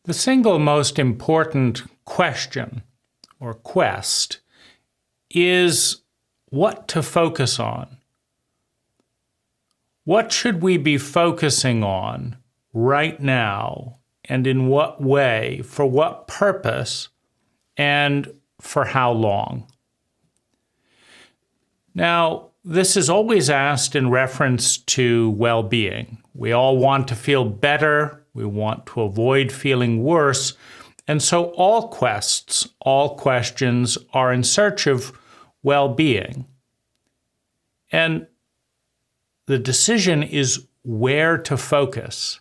The single most important question or quest is what to focus on. What should we be focusing on right now, and in what way, for what purpose, and for how long? Now, this is always asked in reference to well-being. We all want to feel better. We want to avoid feeling worse. And so all questions are in search of well-being. And the decision is where to focus,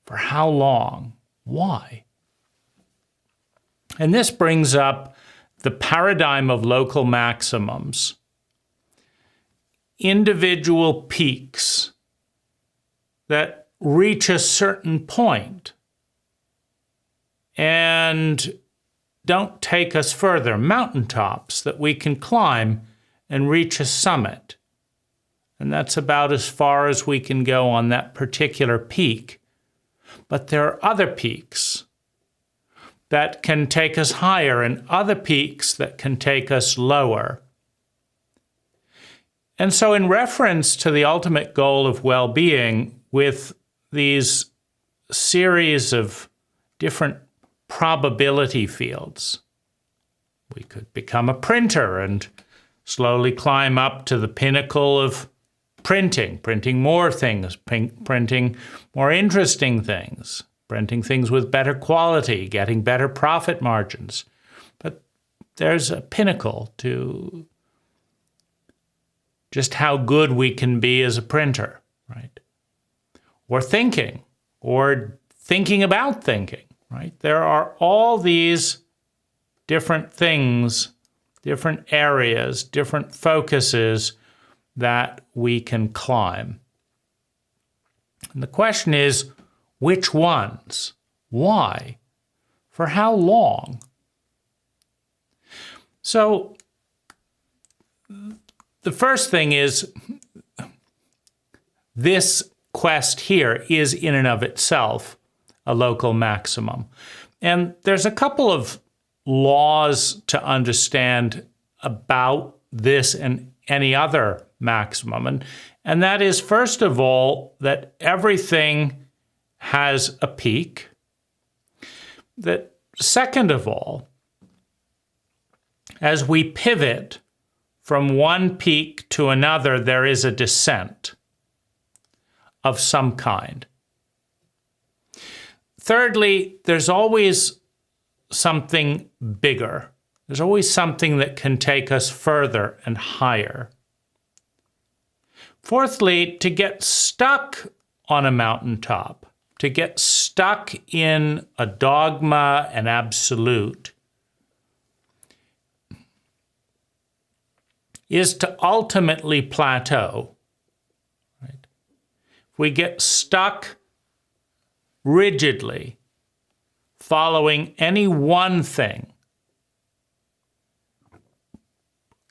for how long, why. And this brings up the paradigm of local maximums. Individual peaks that reach a certain point and don't take us further. Mountaintops that we can climb and reach a summit. And that's about as far as we can go on that particular peak. But there are other peaks that can take us higher and other peaks that can take us lower. And so in reference to the ultimate goal of well-being, with these series of different probability fields, we could become a printer and slowly climb up to the pinnacle of printing more things, printing more interesting things, printing things with better quality, getting better profit margins. But there's a pinnacle to just how good we can be as a printer, right? Or thinking about thinking, right? There are all these different things, different areas, different focuses that we can climb. And the question is, which ones? Why? For how long? So the first thing is, this quest here is in and of itself a local maximum. And there's a couple of laws to understand about this and any other maximum. And that is, first of all, that everything has a peak. That second of all, as we pivot from one peak to another, there is a descent of some kind. Thirdly, there's always something bigger. There's always something that can take us further and higher. Fourthly, to get stuck on a mountaintop, to get stuck in a dogma, an absolute, is to ultimately plateau. Right? If we get stuck rigidly following any one thing,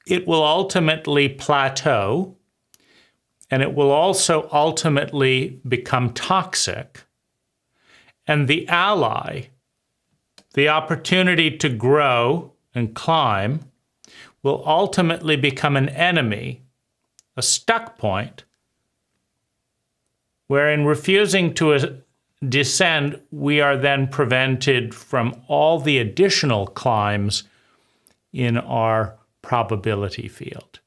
it will ultimately plateau, and it will also ultimately become toxic. And the ally, the opportunity to grow and climb, will ultimately become an enemy, a stuck point, where in refusing to descend, we are then prevented from all the additional climbs in our probability field.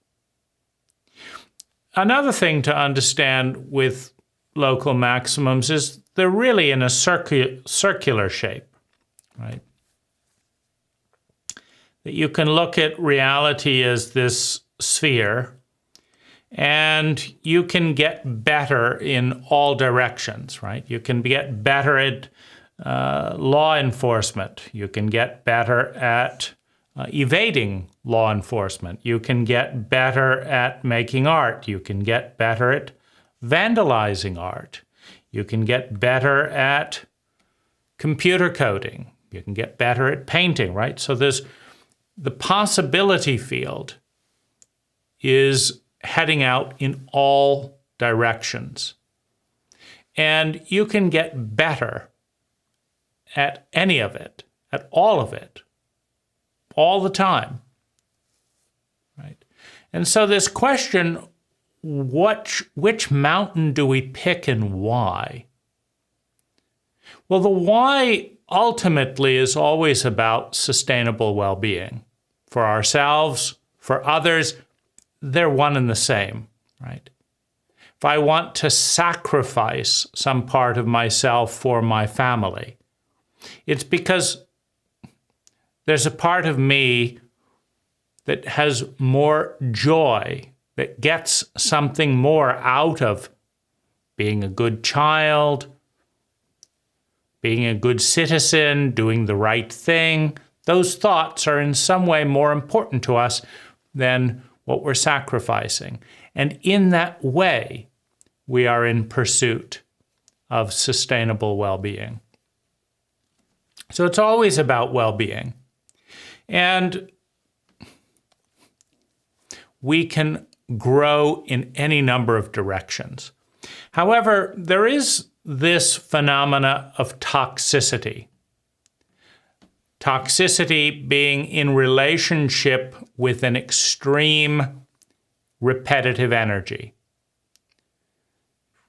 Another thing to understand with local maximums is they're really in a circular shape, right? That you can look at reality as this sphere, and you can get better in all directions, right? You can get better at law enforcement. You can get better at evading law enforcement. You can get better at making art. You can get better at vandalizing art. You can get better at computer coding. You can get better at painting, right? So there's the possibility field is heading out in all directions. And you can get better at any of it, at all of it, all the time, right? And so this question, which mountain do we pick and why? Well, the why ultimately is always about sustainable well-being. For ourselves, for others, they're one and the same, right? If I want to sacrifice some part of myself for my family, it's because there's a part of me that has more joy, that gets something more out of being a good child, being a good citizen, doing the right thing. Those thoughts are in some way more important to us than what we're sacrificing. And in that way, we are in pursuit of sustainable well-being. So it's always about well-being. And we can grow in any number of directions. However, there is this phenomena of toxicity. Toxicity being in relationship with an extreme repetitive energy.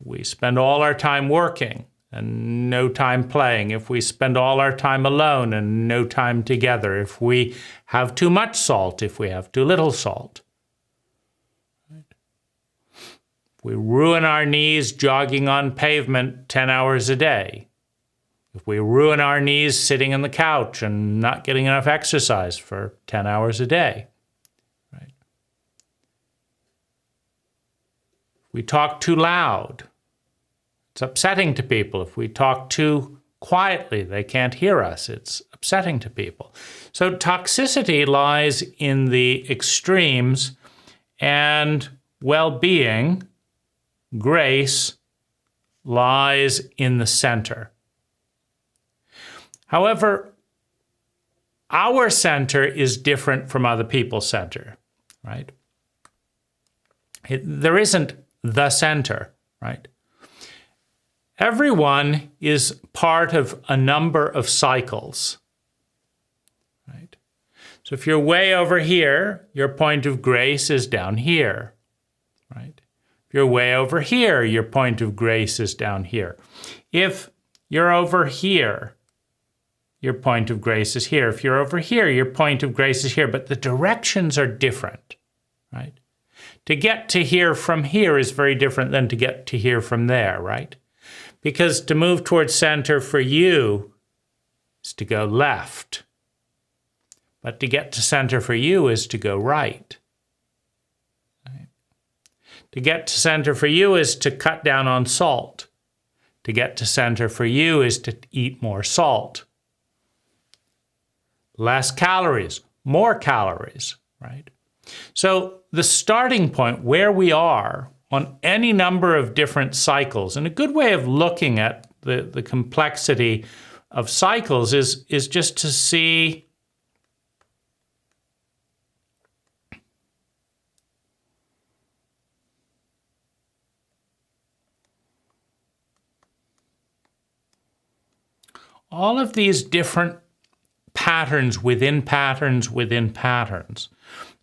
We spend all our time working and no time playing. If we spend all our time alone and no time together. If we have too much salt, if we have too little salt. We ruin our knees jogging on pavement 10 hours a day. If we ruin our knees sitting on the couch and not getting enough exercise for 10 hours a day. Right? If we talk too loud, it's upsetting to people. If we talk too quietly, they can't hear us. It's upsetting to people. So toxicity lies in the extremes, and well-being, grace, lies in the center. However, our center is different from other people's center, right? There isn't the center, right? Everyone is part of a number of cycles, right? So if you're way over here, your point of grace is down here, right? If you're way over here, your point of grace is down here. If you're over here, your point of grace is here. If you're over here, your point of grace is here. But the directions are different, right? To get to here from here is very different than to get to here from there, right? Because to move towards center for you is to go left. But to get to center for you is to go right. Right? To get to center for you is to cut down on salt. To get to center for you is to eat more salt. Less calories, more calories, right? So the starting point where we are on any number of different cycles, and a good way of looking at the complexity of cycles is just to see all of these different patterns within patterns within patterns.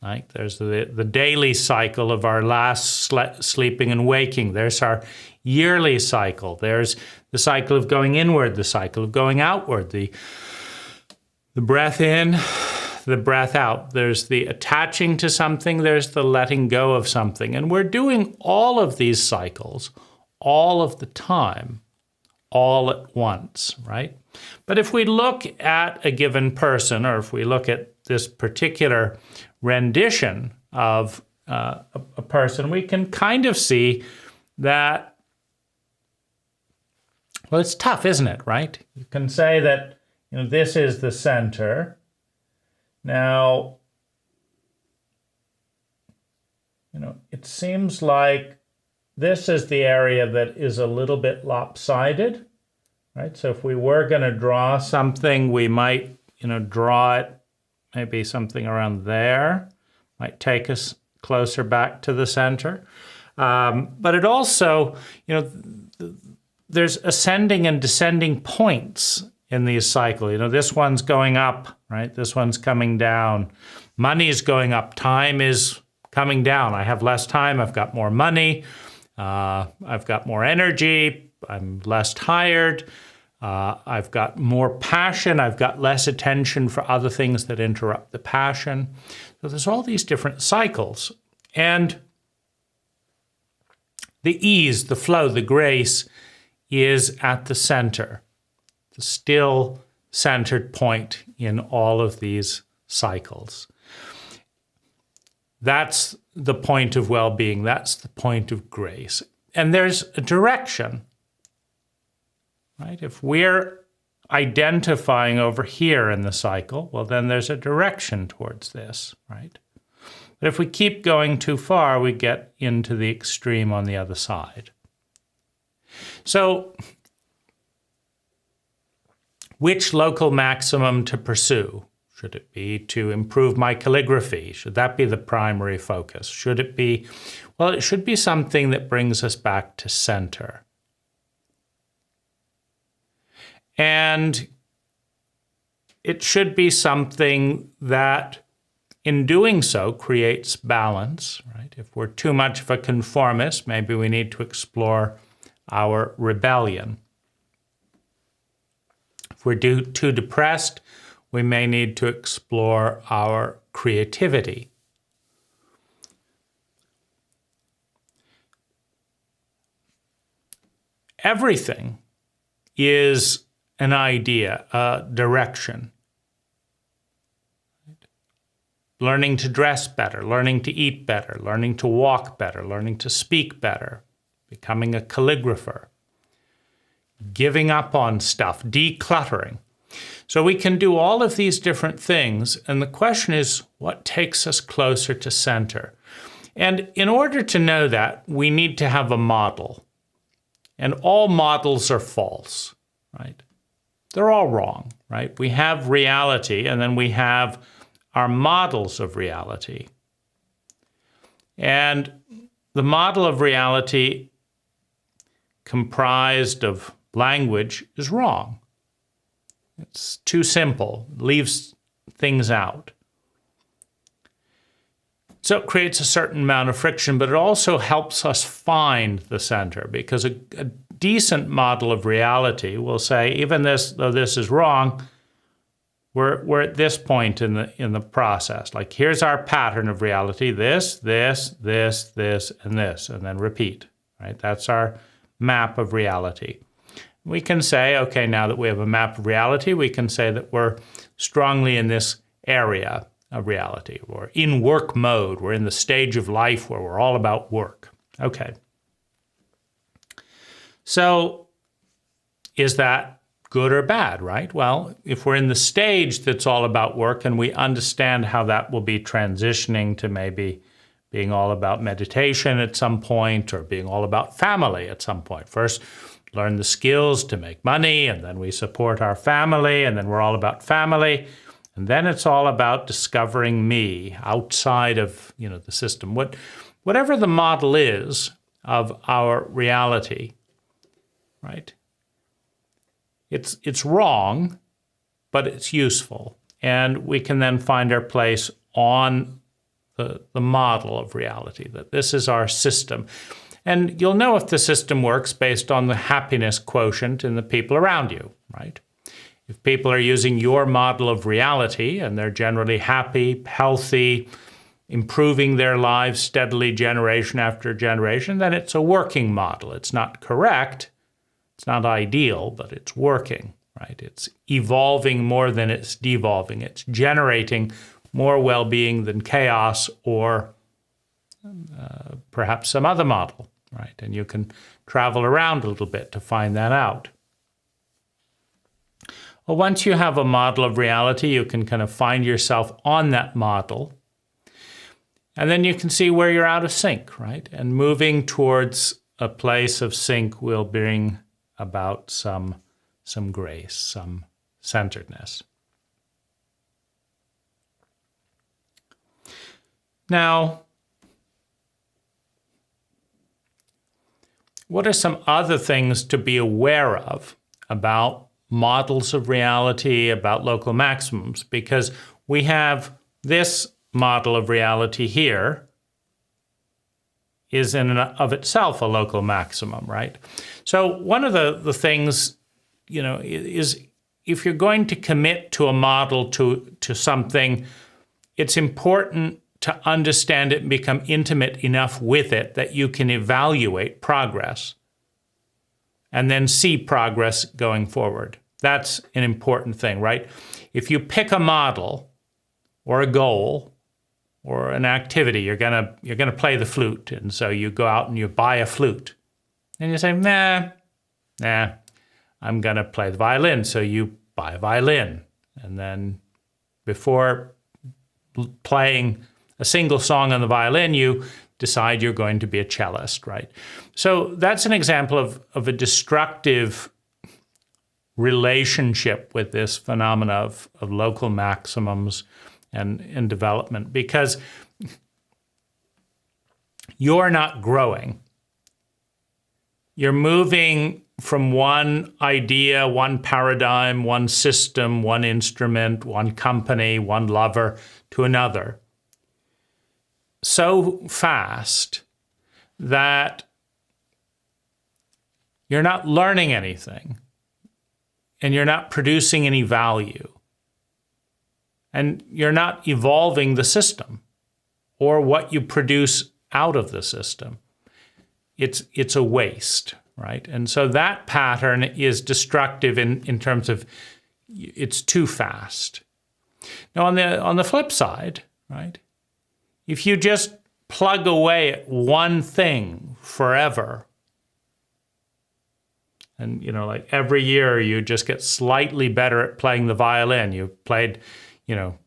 Like there's the daily cycle of our last sleeping and waking. There's our yearly cycle. There's the cycle of going inward, the cycle of going outward, the breath in, the breath out. There's the attaching to something. There's the letting go of something. And we're doing all of these cycles all of the time, all at once, right? But if we look at a given person, or if we look at this particular rendition of a person, we can kind of see that, well, it's tough, isn't it, right? You can say that, this is the center. Now, it seems like this is the area that is a little bit lopsided, right? So if we were going to draw something, we might, draw it maybe something around there. Might take us closer back to the center. But it also, there's ascending and descending points in these cycles. You know, this one's going up, right? This one's coming down. Money is going up. Time is coming down. I have less time. I've got more money. I've got more energy. I'm less tired. I've got more passion. I've got less attention for other things that interrupt the passion. So there's all these different cycles. And the ease, the flow, the grace is at the center, the still centered point in all of these cycles. That's the point of well-being. That's the point of grace. And there's a direction, right? If we're identifying over here in the cycle, well, then there's a direction towards this, right? But if we keep going too far, we get into the extreme on the other side. So, which local maximum to pursue? Should it be to improve my calligraphy? Should that be the primary focus? Should it be, well, it should be something that brings us back to center. And it should be something that, in doing so, creates balance, right? If we're too much of a conformist, maybe we need to explore our rebellion. If we're too depressed, we may need to explore our creativity. Everything is an idea, a direction. Learning to dress better, learning to eat better, learning to walk better, learning to speak better, becoming a calligrapher, giving up on stuff, decluttering. So we can do all of these different things, and the question is, what takes us closer to center? And in order to know that, we need to have a model. And all models are false, right? They're all wrong, right? We have reality, and then we have our models of reality. And the model of reality comprised of language is wrong. It's too simple, leaves things out. So it creates a certain amount of friction, but it also helps us find the center, because a decent model of reality will say, even though this is wrong, we're at this point in the process. Like, here's our pattern of reality: this, this, this, this, and this, and then repeat. Right? That's our map of reality. We can say, okay, now that we have a map of reality, we can say that we're strongly in this area of reality. We're in work mode. We're in the stage of life where we're all about work. Okay. So is that good or bad, right? Well, if we're in the stage that's all about work and we understand how that will be transitioning to maybe being all about meditation at some point, or being all about family at some point. First, learn the skills to make money, and then we support our family, and then we're all about family. And then it's all about discovering me outside of, the system. Whatever the model is of our reality, right? It's wrong, but it's useful. And we can then find our place on the model of reality, that this is our system. And you'll know if the system works based on the happiness quotient in the people around you, right? If people are using your model of reality and they're generally happy, healthy, improving their lives steadily generation after generation, then it's a working model. It's not correct, it's not ideal, but it's working, right? It's evolving more than it's devolving. It's generating more well-being than chaos or perhaps some other model, right? And you can travel around a little bit to find that out. Well, once you have a model of reality, you can kind of find yourself on that model. And then you can see where you're out of sync, right? And moving towards a place of sync will bring about some grace, some centeredness. Now, what are some other things to be aware of about models of reality, about local maximums, because we have this model of reality here is in and of itself a local maximum, right? So one of the things, is if you're going to commit to a model, to something, it's important to understand it and become intimate enough with it that you can evaluate progress and then see progress going forward. That's an important thing, right? If you pick a model or a goal or an activity, you're gonna play the flute, and so you go out and you buy a flute, and you say, nah, I'm gonna play the violin, so you buy a violin, and then before playing a single song on the violin, you decide you're going to be a cellist, right? So that's an example of a destructive relationship with this phenomena of local maximums and development, because you're not growing. You're moving from one idea, one paradigm, one system, one instrument, one company, one lover to another so fast that you're not learning anything and you're not producing any value. And you're not evolving the system or what you produce out of the system. It's a waste, right? And so that pattern is destructive in terms of it's too fast. Now on the flip side, right? If you just plug away at one thing forever, and like every year you just get slightly better at playing the violin. You played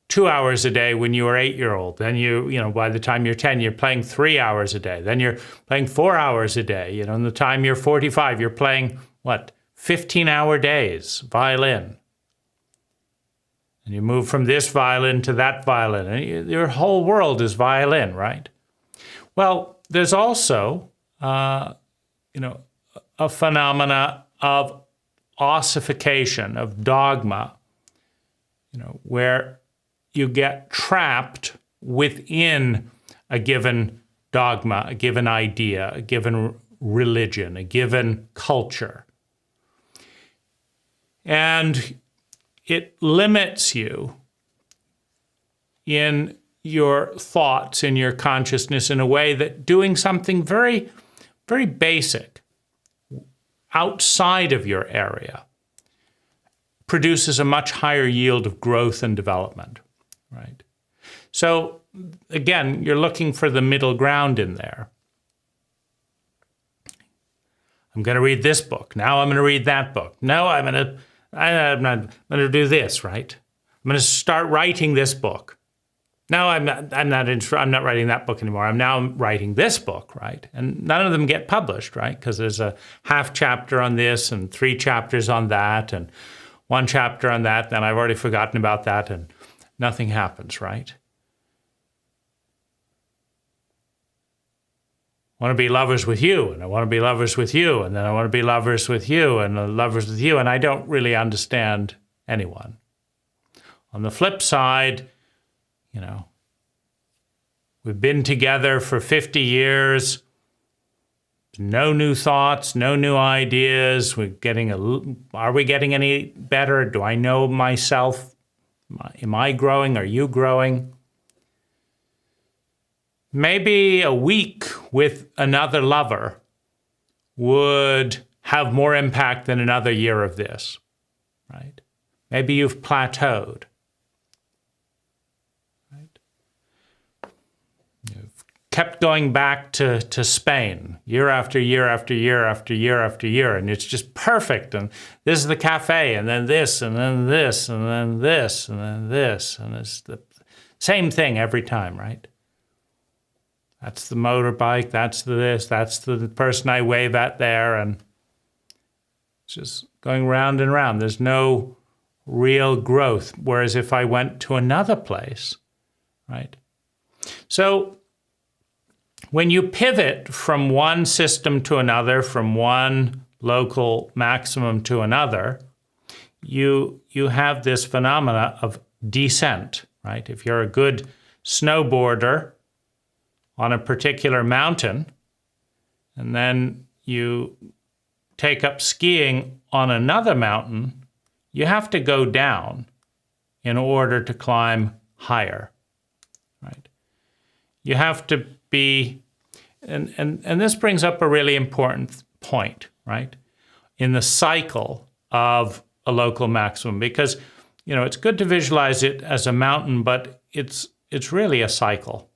2 hours a day when you were 8-year-old. Then by the time you're 10, you're playing 3 hours a day. Then you're playing 4 hours a day. And the time you're 45, you're playing 15-hour days violin. And you move from this violin to that violin, and your whole world is violin, right? Well, there's also, a phenomena of ossification, of dogma, where you get trapped within a given dogma, a given idea, a given religion, a given culture. And it limits you in your thoughts, in your consciousness, in a way that doing something very, very basic outside of your area produces a much higher yield of growth and development, right? So again, you're looking for the middle ground in there. I'm going to read this book. Now I'm going to read that book. No, I'm not going to do this, right? I'm going to start writing this book. No, I'm not writing that book anymore. I'm now writing this book, right? And none of them get published, right? Because there's a half chapter on this and 3 chapters on that and 1 chapter on that, then I've already forgotten about that, and nothing happens, right? I want to be lovers with you, and I want to be lovers with you, and then I want to be lovers with you, and lovers with you, and I don't really understand anyone. On the flip side, we've been together for 50 years, no new thoughts, no new ideas. Are we getting any better? Do I know myself? Am I growing? Are you growing? Maybe a week with another lover would have more impact than another year of this, right? Maybe you've plateaued. Kept going back to Spain year after year after year after year after year, and it's just perfect. And this is the cafe, and then this, and then this, and then this, and then this, and it's the same thing every time, right? That's the motorbike, that's the person I wave at there, and it's just going round and round. There's no real growth. Whereas if I went to another place, right? So when you pivot from one system to another, from one local maximum to another, you have this phenomena of descent, right? If you're a good snowboarder on a particular mountain, and then you take up skiing on another mountain, you have to go down in order to climb higher, right? You have to be, and this brings up a really important point, right? In the cycle of a local maximum, because it's good to visualize it as a mountain, but it's really a cycle.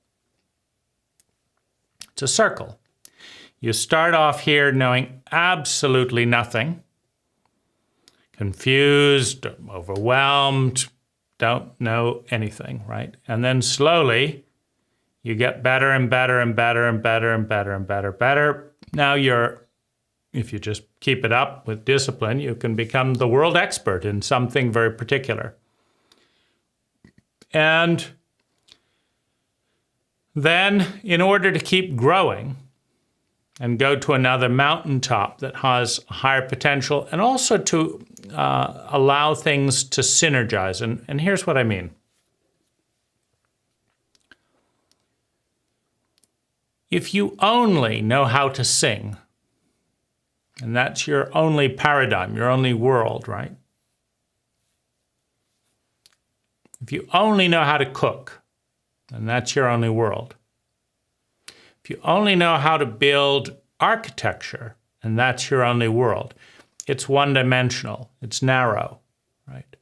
It's a circle. You start off here knowing absolutely nothing, confused, overwhelmed, don't know anything, right? And then slowly you get better and better and better and better and better and better. Now if you just keep it up with discipline, you can become the world expert in something very particular. And then in order to keep growing and go to another mountaintop that has higher potential, and also to allow things to synergize. And here's what I mean. If you only know how to sing, and that's your only paradigm, your only world, right? If you only know how to cook, and that's your only world. If you only know how to build architecture, and that's your only world, it's one-dimensional, it's narrow, right?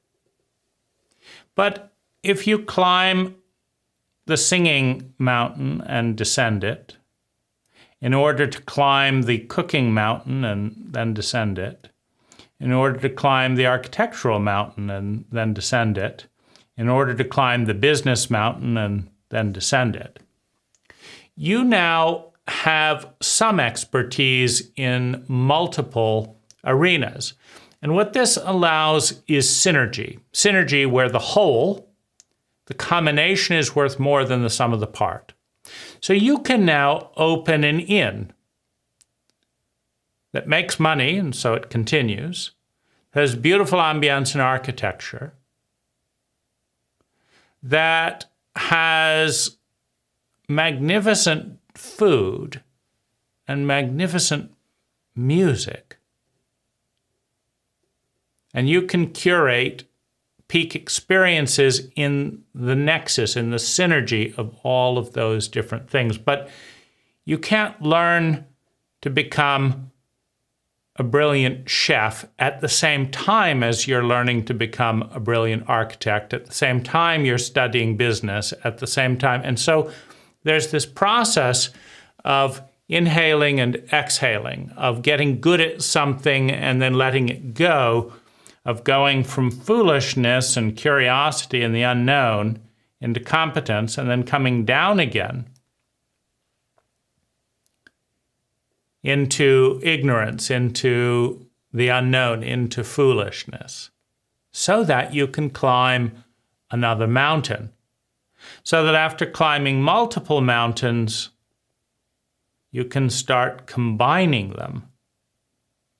But if you climb the singing mountain and descend it, in order to climb the cooking mountain and then descend it, in order to climb the architectural mountain and then descend it, in order to climb the business mountain and then descend it, you now have some expertise in multiple arenas. And what this allows is synergy. Synergy where the whole, the combination, is worth more than the sum of the part. So you can now open an inn that makes money, and so it continues, has beautiful ambience and architecture, that has magnificent food and magnificent music. And you can curate peak experiences in the nexus, in the synergy of all of those different things. But you can't learn to become a brilliant chef at the same time as you're learning to become a brilliant architect, at the same time you're studying business, at the same time. And so there's this process of inhaling and exhaling, of getting good at something and then letting it go, of going from foolishness and curiosity and the unknown into competence, and then coming down again into ignorance, into the unknown, into foolishness, so that you can climb another mountain. So that after climbing multiple mountains, you can start combining them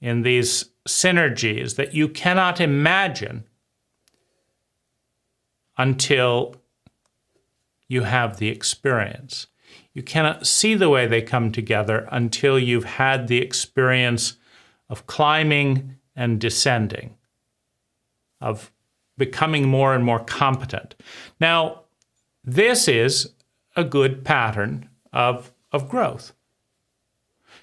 in these synergies that you cannot imagine until you have the experience. You cannot see the way they come together until you've had the experience of climbing and descending, of becoming more and more competent. Now, this is a good pattern of growth.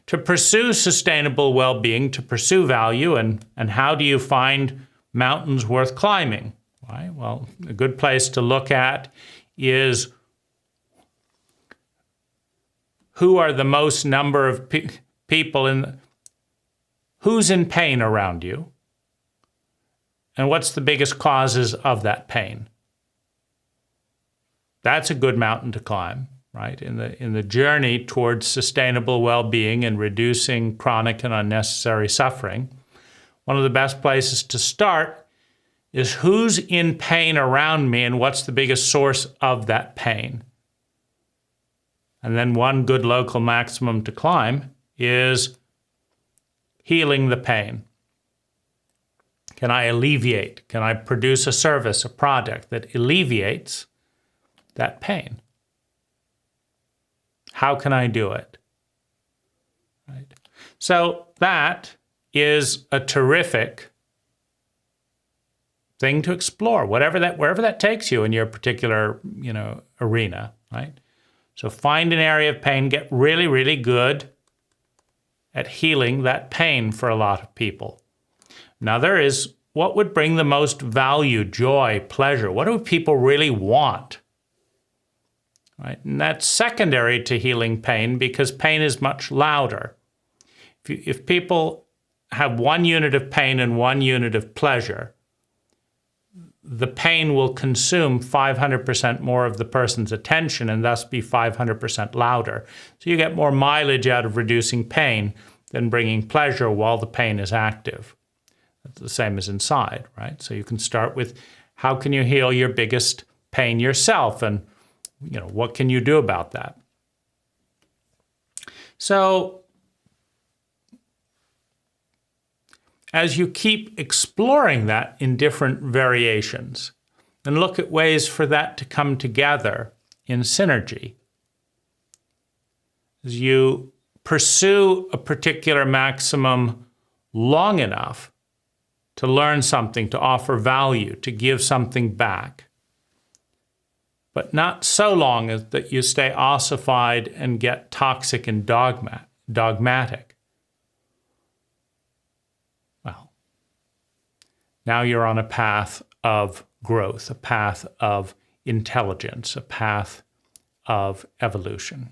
To pursue sustainable well-being, to pursue value, and how do you find mountains worth climbing? Right? Well, a good place to look at is who are the most number of people who's in pain around you, and what's the biggest causes of that pain. That's a good mountain to climb, right? In the journey towards sustainable well-being and reducing chronic and unnecessary suffering, one of the best places to start is who's in pain around me and what's the biggest source of that pain. And then one good local maximum to climb is healing the pain. Can I alleviate? Can I produce a service, a product that alleviates that pain? How can I do it? Right. So that is a terrific thing to explore, wherever that takes you in your particular, arena, right? So find an area of pain, get really, really good at healing that pain for a lot of people. Now there is what would bring the most value, joy, pleasure. What do people really want? Right? And that's secondary to healing pain because pain is much louder. If people have 1 unit of pain and 1 unit of pleasure, the pain will consume 500% more of the person's attention and thus be 500% louder. So you get more mileage out of reducing pain than bringing pleasure while the pain is active. That's the same as inside, right? So you can start with how can you heal your biggest pain yourself, and what can you do about that? So as you keep exploring that in different variations and look at ways for that to come together in synergy, as you pursue a particular maximum long enough to learn something, to offer value, to give something back, but not so long as that you stay ossified and get toxic and dogmatic. Well, now you're on a path of growth, a path of intelligence, a path of evolution.